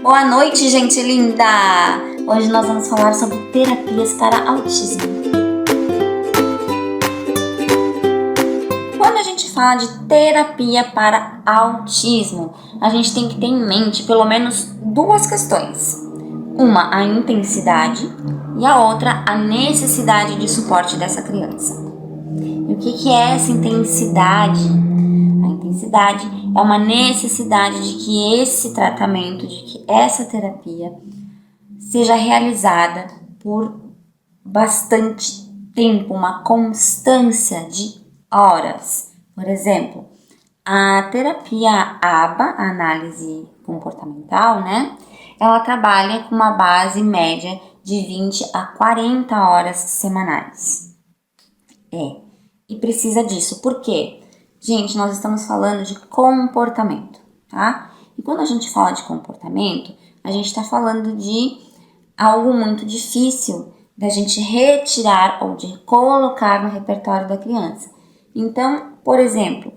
Boa noite, gente linda! Hoje nós vamos falar sobre terapias para autismo. Quando a gente fala de terapia para autismo, a gente tem que ter em mente pelo menos duas questões. Uma, a intensidade, e a outra, a necessidade de suporte dessa criança. E o que é essa intensidade? A intensidade é uma necessidade de que esse tratamento, de que essa terapia seja realizada por bastante tempo, uma constância de horas. Por exemplo, a terapia ABA, a análise comportamental, né? Ela trabalha com uma base média de 20 a 40 horas semanais. E precisa disso. Por quê? Gente, nós estamos falando de comportamento, tá? E quando a gente fala de comportamento, a gente está falando de algo muito difícil da gente retirar ou de colocar no repertório da criança. Então, por exemplo,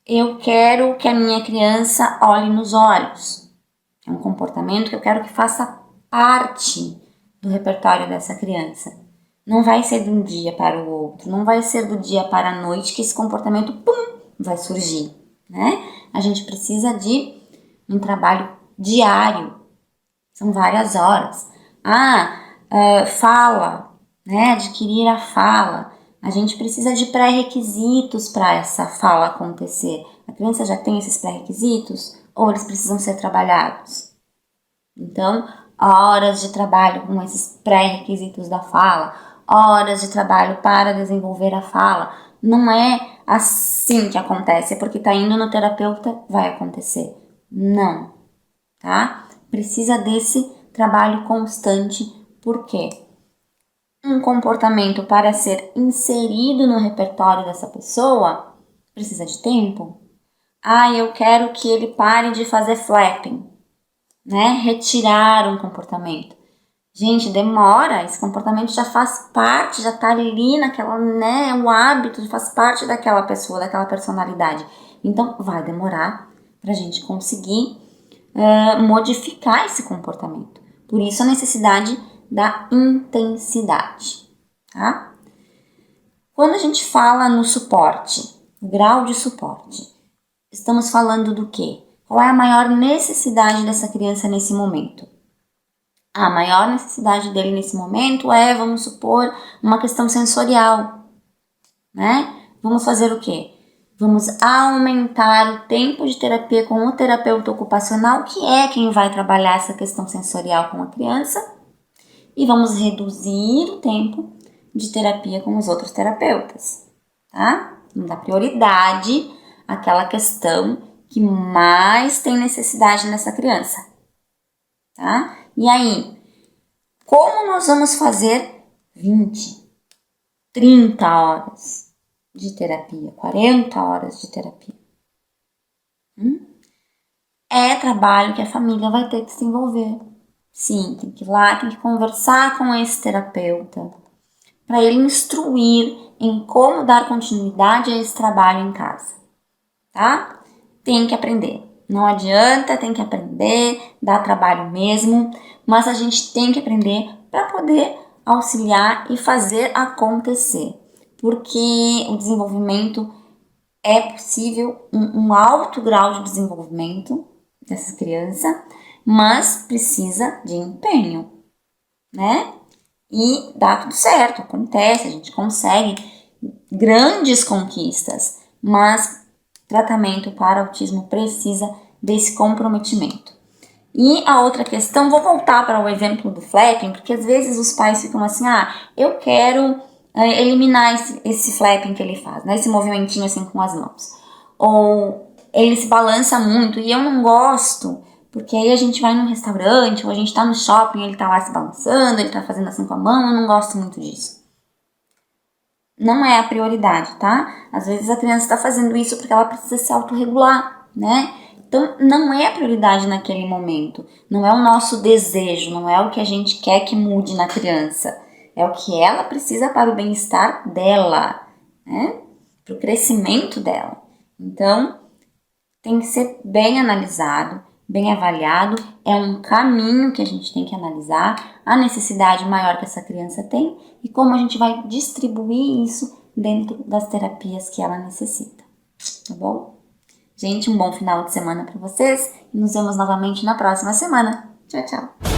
eu quero que a minha criança olhe nos olhos. É um comportamento que eu quero que faça parte do repertório dessa criança. Não vai ser de um dia para o outro, não vai ser do dia para a noite que esse comportamento, vai surgir, né? A gente precisa de um trabalho diário, são várias horas. Fala, né? Adquirir a fala. A gente precisa de pré-requisitos para essa fala acontecer. A criança já tem esses pré-requisitos ou eles precisam ser trabalhados? Então, horas de trabalho com esses pré-requisitos da fala, horas de trabalho para desenvolver a fala. Não é assim que acontece, é porque tá indo no terapeuta, vai acontecer. Não, tá? Precisa desse trabalho constante, porque um comportamento para ser inserido no repertório dessa pessoa precisa de tempo. Eu quero que ele pare de fazer flapping, né? Retirar um comportamento. Gente, demora, esse comportamento já faz parte, já tá ali naquela, né? O hábito faz parte daquela pessoa, daquela personalidade. Então, vai demorar pra gente conseguir modificar esse comportamento. Por isso, a necessidade da intensidade, tá? Quando a gente fala no suporte, o grau de suporte, estamos falando do quê? Qual é a maior necessidade dessa criança nesse momento? A maior necessidade dele nesse momento é, vamos supor, uma questão sensorial, né? Vamos fazer o quê? Vamos aumentar o tempo de terapia com o terapeuta ocupacional, que é quem vai trabalhar essa questão sensorial com a criança, e vamos reduzir o tempo de terapia com os outros terapeutas, tá? Vamos dar prioridade àquela questão que mais tem necessidade nessa criança, tá? E aí, como nós vamos fazer 20, 30 horas de terapia, 40 horas de terapia? É trabalho que a família vai ter que se envolver. Sim, tem que ir lá, tem que conversar com esse terapeuta para ele instruir em como dar continuidade a esse trabalho em casa, tá? Tem que aprender. Não adianta, tem que aprender, dá trabalho mesmo, mas a gente tem que aprender para poder auxiliar e fazer acontecer, porque o desenvolvimento é possível, um alto grau de desenvolvimento dessa criança, mas precisa de empenho, né? E dá tudo certo, acontece, a gente consegue grandes conquistas, mas tratamento para autismo precisa desse comprometimento. E a outra questão, vou voltar para o exemplo do flapping, porque às vezes os pais ficam assim, eu quero eliminar esse flapping que ele faz, né? Esse movimentinho assim com as mãos. Ou ele se balança muito e eu não gosto, porque aí a gente vai num restaurante ou a gente tá no shopping, ele tá lá se balançando, ele tá fazendo assim com a mão, eu não gosto muito disso. Não é a prioridade, tá? Às vezes a criança está fazendo isso porque ela precisa se autorregular, né? Então, não é a prioridade naquele momento. Não é o nosso desejo, não é o que a gente quer que mude na criança. É o que ela precisa para o bem-estar dela, né? Para o crescimento dela. Então, tem que ser bem analisado, bem avaliado, é um caminho que a gente tem que analisar, a necessidade maior que essa criança tem e como a gente vai distribuir isso dentro das terapias que ela necessita, tá bom? Gente, um bom final de semana para vocês e nos vemos novamente na próxima semana. Tchau, tchau!